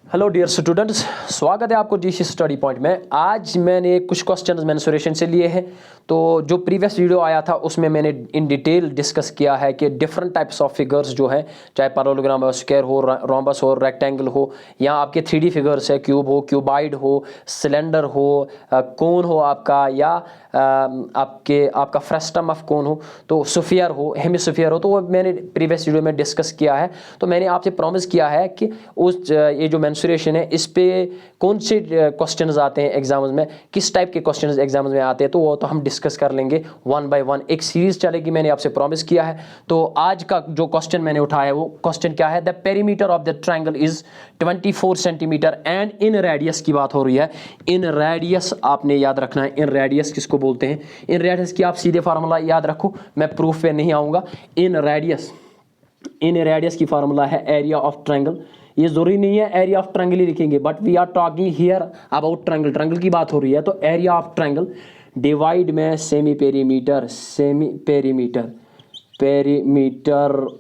Hello dear students, स्वागत है आपको जीसी स्टडी पॉइंट में। आज मैंने कुछ क्वेश्चंस मेंसुरेशन से लिए हैं। तो जो प्रीवियस वीडियो आया था उसमें मैंने इन डिटेल डिस्कस किया है कि डिफरेंट टाइप्स ऑफ फिगर्स जो है, चाहे पैरेललोग्राम हो, स्क्वायर हो, रोम्बस हो, रेक्टेंगल हो, या आपके 3D फिगर्स है, क्यूब हो, क्यूबाइड हो, सिलेंडर हो, कोन हो आपका, या आपका फ्रेस्टम ऑफ कोन हो, तो स्फीयर हो, हेमिस्फीयर हो, तो वो मैंने प्रीवियस वीडियो में डिस्कस किया है। तो मैंने आपसे प्रॉमिस किया है कि ये जो मेंसुरेशन है इस पे कौन से क्वेश्चंस आते हैं एग्जाम्स में, किस टाइप के क्वेश्चंस एग्जाम्स में आते हैं, तो वो तो हम डिस्कस कर लेंगे वन बाय वन। एक सीरीज चलेगी, मैंने आपसे प्रॉमिस किया है। तो आज का जो क्वेश्चन मैंने उठाया है वो क्वेश्चन क्या है, the perimeter of the triangle is 24 centimetre and in radius की बात हो रही है। इन रेडियस आपने याद रखना है। इन रेडियस किसको बोलते हैं? इन रेडियस की आप सीधे फार्मूला याद रखो, मैं प्रूफ पे नहीं आऊँगा। इन रेडियस की फार्मूला है एरिया ऑफ ट्रायंगल। ये जरूरी नहीं है एरिया ऑफ ट्रायंगल ही लिखेंगे, but we are talking here about triangle. Triangle की बात हो रही है तो एरिया ऑफ ट्रायंगल डिवाइड में semi perimeter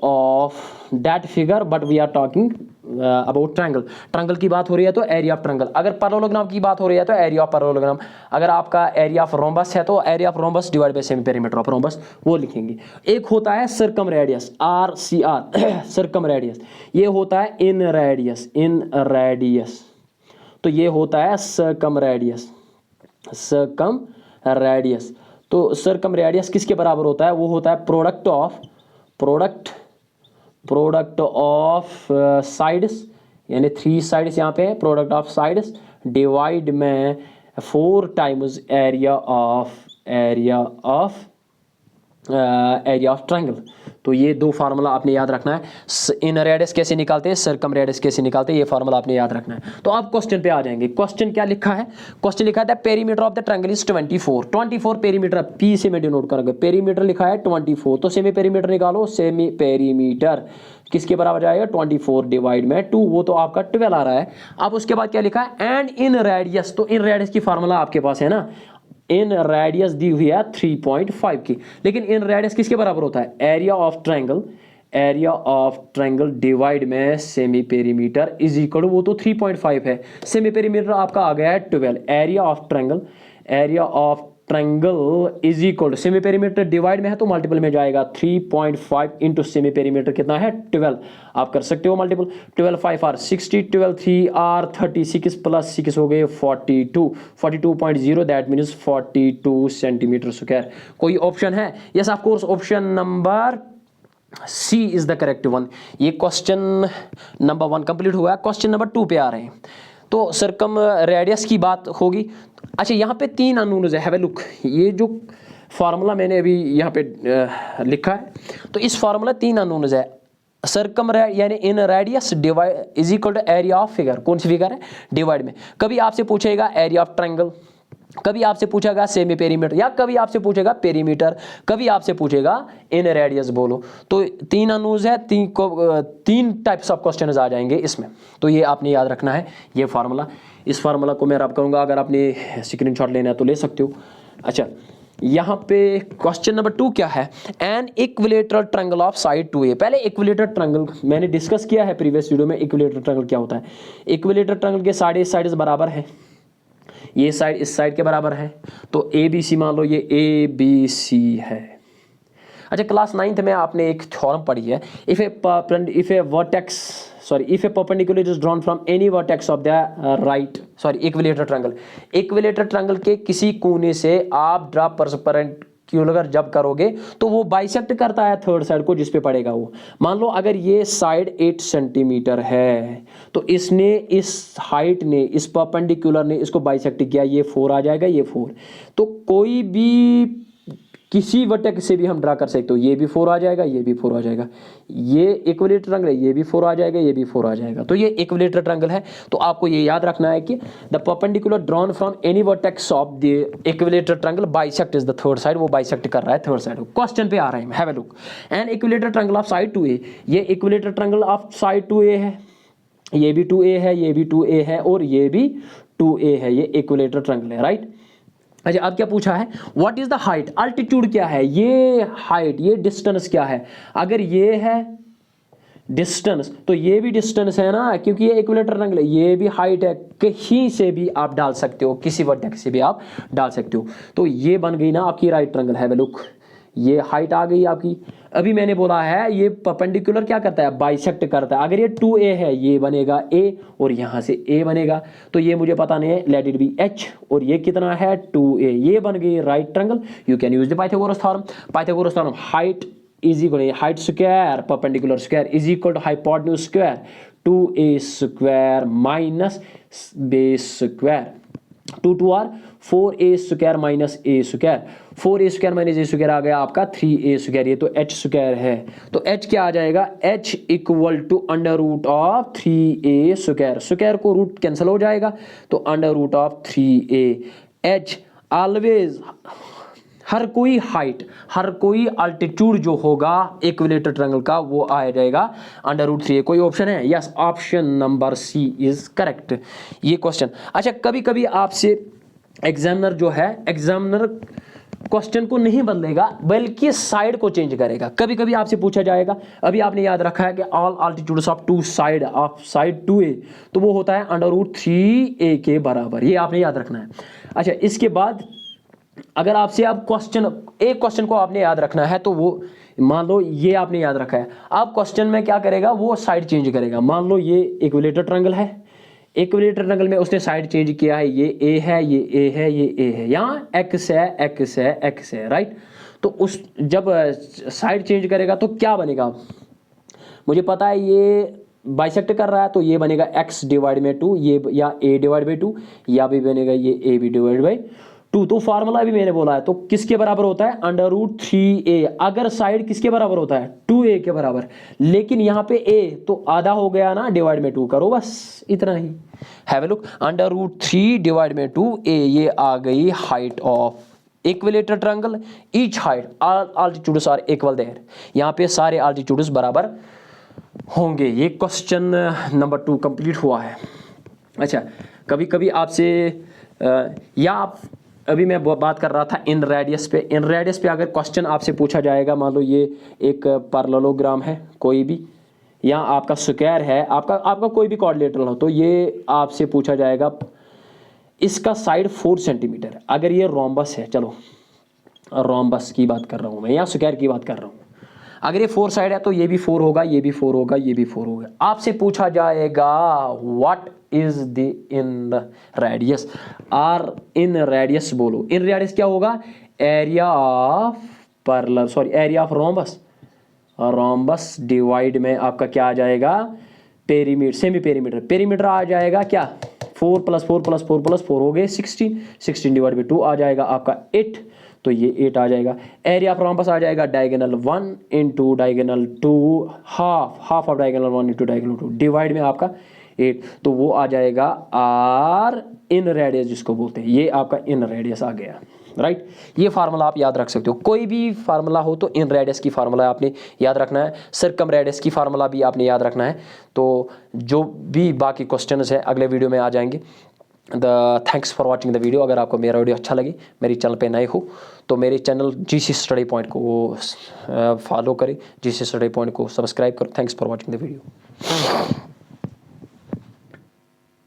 of that figure, but we are talking about triangle. Triangle की बात हो रही है तो एरिया ऑफ ट्रायंगल। अगर पैरेललोग्राम की बात हो रही है तो एरिया ऑफ पैरेललोग्राम। अगर आपका एरिया ऑफ रोम्बस है तो area of rhombus divide by semi perimeter of rhombus, वो लिखेंगे। एक होता है circum radius, RCR circum radius. ये होता है इन रेडियस। तो ये होता है सर्कम रेडियस। तो सर्कम रेडियस किसके बराबर होता है? वो होता है प्रोडक्ट ऑफ साइड्स, यानी 3 साइड्स यहाँ पे है, प्रोडक्ट ऑफ साइड्स डिवाइड में 4 टाइम्स एरिया ऑफ ट्रायंगल। तो ये दो फार्मूला आपने याद रखना है। इन रेडियस कैसे निकालते हैं, सर्कम रेडियस कैसे निकालते हैं, ये फार्मूला आपने याद रखना है। तो आप क्वेश्चन पे आ जाएंगे। क्वेश्चन क्या लिखा है? क्वेश्चन लिखा है perimeter of the triangle is 24 perimeter, P से मैं डिनोट करूंगा। पेरीमीटर लिखा है 24, तो सेमी पेरीमीटर निकालो। सेमी पेरीमीटर किसके बराबर जाएगा? 24 डिवाइड में 2, वो तो आपका 12 आ रहा है। अब उसके बाद क्या लिखा है? And in radius. तो इन रेडियस की फार्मूला आपके पास है ना, इन रेडियस दी हुई है 3.5 की, लेकिन इन रेडियस किसके बराबर होता है? एरिया ऑफ ट्रायंगल डिवाइड में सेमी पेरीमीटर इज इक्वल, वो तो 3.5 है। सेमी पेरीमीटर आपका आ गया है 12। Area of triangle is equal, semi perimeter divide में है तो मल्टीपल में जाएगा। 3.5 इंटू सेमी पेरीमीटर कितना है? 12। आप कर सकते हो मल्टीपल। 12 5 आर 60, 12 3 आर 36 प्लस 6 हो गए 42.0, दैट मीन्स 42 सेंटीमीटर स्क्वायर। कोई ऑप्शन है? Yes of course, option number C is the correct one. ये क्वेश्चन नंबर 1 कंप्लीट हुआ है। क्वेश्चन नंबर 2 पे आ रहे हैं। तो सर्कम रेडियस की बात होगी। अच्छा, यहाँ पे 3 अननोन्स है। हैव ए लुक, ये जो फार्मूला मैंने अभी यहाँ पे लिखा है, तो इस फार्मूला 3 अननोन्स है। सर्कम यानी in radius divide is equal to area of figure. कौन सी फिगर है? डिवाइड में। कभी आपसे पूछेगा एरिया ऑफ ट्रायंगल, कभी आपसे पूछेगा सेमी पेरीमीटर, या कभी आपसे पूछेगा पेरीमीटर, कभी आपसे पूछेगा इन रेडियस बोलो। तो 3 अननोन्स है, 3 टाइप्स ऑफ क्वेश्चन आ जाएंगे इसमें। तो ये आपने याद रखना है, ये फार्मूला। इस फार्मूला को मैं रब करूंगा, अगर आपने स्क्रीनशॉट लेना है तो ले सकते हो। अच्छा, यहाँ पे क्वेश्चन नंबर 2 क्या है? An equilateral triangle of side 2A। पहले इक्विलेटरल ट्रायंगल मैंने डिस्कस किया है प्रीवियस वीडियो में। इक्विलेटरल ट्रायंगल क्या होता है? इक्विलेटरल ट्रायंगल के साइड बराबर है, ये साइड इस साइड के बराबर है, तो ABC मान लो ये ABC है। अच्छा, क्लास 9th में आपने एक थ्योरम पढ़ी है, if A perpendicular is drawn from any vertex of the equilateral triangle. Equilateral triangle के किसी कोने से आप ड्रा परपेंडिकुलर जब करोगे तो वो बाइसेक्ट करता है थर्ड साइड को जिस पे पड़ेगा वो। मान लो अगर ये साइड 8 सेंटीमीटर है, तो इसने इस हाइट ने, इस परपेंडिकुलर ने इसको बाइसेक्ट किया, ये 4 आ जाएगा, ये 4। तो कोई भी किसी वर्टेक्स से भी हम ड्रा कर सकते हो। ये भी 4 आ जाएगा, ये भी 4 आ जाएगा। ये इक्विलेटरल ट्रायंगल है, ये भी 4 आ जाएगा, ये भी 4 आ जाएगा। तो ये इक्विलेटरल ट्रायंगल है। तो आपको ये याद रखना है कि the perpendicular drawn from any vertex of the equilateral triangle bisect is the third side. वो बाइसेक्ट कर रहा है थर्ड साइड। क्वेश्चन पे आ रहे हैं, have a look. And equilateral triangle of side 2A। ये equilateral triangle of side 2A है, ये भी 2A है, ये भी 2A है, और ये भी 2A है। ये इक्विलेटरल ट्रायंगल है, राइट। अच्छा, अब क्या पूछा है? What is the height? Altitude क्या है? ये हाइट, ये डिस्टेंस क्या है? अगर ये है, डिस्टेंस, तो ये भी डिस्टेंस है ना, क्योंकि ये इक्विलेटरल ट्रायंगल है, ये भी हाइट है, कहीं से भी आप डाल सकते हो, किसी वर्टेक्स से भी आप डाल सकते हो। तो ये बन गई ना आपकी right triangle. Have a look, ये हाइट आ गई आपकी। अभी मैंने बोला है ये परपेंडिकुलर क्या करता है, बाइसेक्ट करता है। अगर ये 2a है, ये बनेगा a और यहाँ से a बनेगा, तो ये मुझे पता नहीं है, लेट इट बी h, और ये कितना है 2a, ये बन गई right triangle. You can use the Pythagoras theorem. Pythagoras theorem, height is equal, height square perpendicular square is equal to hypotenuse square 2a square minus base square, 2 2 are 4a square minus a square, 4a square minus a square आ गया आपका 3a square, ये तो h square है। तो h क्या आ जाएगा, h equal to under root of 3a square, square को रूट कैंसिल हो जाएगा, तो under root of 3a। h always, हर कोई हाइट, हर कोई अल्टीट्यूड जो होगा इक्विलेटरल ट्रायंगल का, वो आ जाएगा अंडर रूट 3a। कोई ऑप्शन है? Yes, option number C is correct, ये क्वेश्चन। अच्छा, कभी कभी आपसे एग्जामिनर जो है, एग्जामिनर क्वेश्चन को नहीं बदलेगा बल्कि साइड को चेंज करेगा। कभी कभी आपसे पूछा जाएगा, अभी आपने याद रखा है कि all altitudes of two side of side 2a, तो वो होता है अंडर रूट 3a के बराबर, ये आपने याद रखना है। अच्छा, इसके बाद अगर आपसे आप क्वेश्चन, एक क्वेश्चन को आपने याद रखना है, तो वो मान लो ये आपने याद रखा है, आप क्वेश्चन में क्या करेगा, वो साइड चेंज करेगा। मान लो ये इक्विलेटरल ट्रायंगल है, इक्विलेटरल ट्रायंगल में उसने साइड चेंज किया है, ये a है, ये a है, ये a है, यहाँ x है, x है, x है, राइट। तो उस जब साइड चेंज करेगा तो क्या बनेगा, मुझे पता है ये बाइसेक्ट कर रहा है, तो ये बनेगा x डिवाइड में 2, ये या a डिवाइड बाई 2, या भी बनेगा ये a भी डिवाइड बाई 2। तो फार्मूला भी मैंने बोला है, तो किसके बराबर होता है, अंडर रूट 3a। अगर साइड किसके बराबर होता है, 2a के बराबर, लेकिन यहाँ पे a तो आधा हो गया ना, डिवाइड में 2 करो, बस इतना ही। Have a look, under root 3 divide में 2a, ये आ गई height of equilateral triangle. Each height, all altitudes are equal there, यहाँ पे सारे अल्टीट्यूड्स बराबर होंगे। ये क्वेश्चन नंबर 2 कंप्लीट हुआ है। अच्छा, कभी कभी आपसे या आप, अभी मैं बात कर रहा था इन रेडियस पे, इन रेडियस पे अगर क्वेश्चन आपसे पूछा जाएगा, मान लो ये एक पैरेललोग्राम है कोई भी, या आपका स्क्वायर है, आपका कोई भी क्वाड्रिलेटरल हो, तो ये आपसे पूछा जाएगा इसका साइड 4 सेंटीमीटर है। अगर ये रोम्बस है, चलो रोम्बस की बात कर रहा हूँ मैं, या स्क्वायर की बात कर रहा हूँ, अगर ये 4 साइड है तो ये भी 4 होगा, ये भी 4 होगा, ये भी 4 होगा। आपसे पूछा जाएगा what is the in radius, R in radius बोलो। इन रेडियस क्या होगा, area of parallel, sorry area of rhombus, rhombus divide में आपका क्या आ जाएगा, पेरीमीटर, सेमी पेरीमीटर, पेरीमीटर आ जाएगा क्या, 4 + 4 + 4 + 4 हो गए 16, 16 डिवाइड बाई 2 आ जाएगा आपका 8, तो ये 8 आ जाएगा। एरिया ऑफ रोम्बस आ जाएगा diagonal 1 into diagonal 2, half of diagonal 1 into diagonal 2, divide में आपका 8, तो वो आ जाएगा आर इन रेडियस जिसको बोलते हैं, ये आपका इन रेडियस आ गया, राइट। ये फार्मूला आप याद रख सकते हो, कोई भी फार्मूला हो तो इन रेडियस की फार्मूला आपने याद रखना है, सर्कम रेडियस की फार्मूला भी आपने याद रखना है। तो जो भी बाकी क्वेश्चंस है अगले वीडियो में आ जाएंगे। Thanks for watching the video. अगर आपको मेरा वीडियो अच्छा लगे, मेरे चैनल पे नए हो, तो मेरे चैनल जीसी स्टडी पॉइंट को फॉलो करें, जीसी स्टडी पॉइंट को सब्सक्राइब करो। Thanks for watching the video.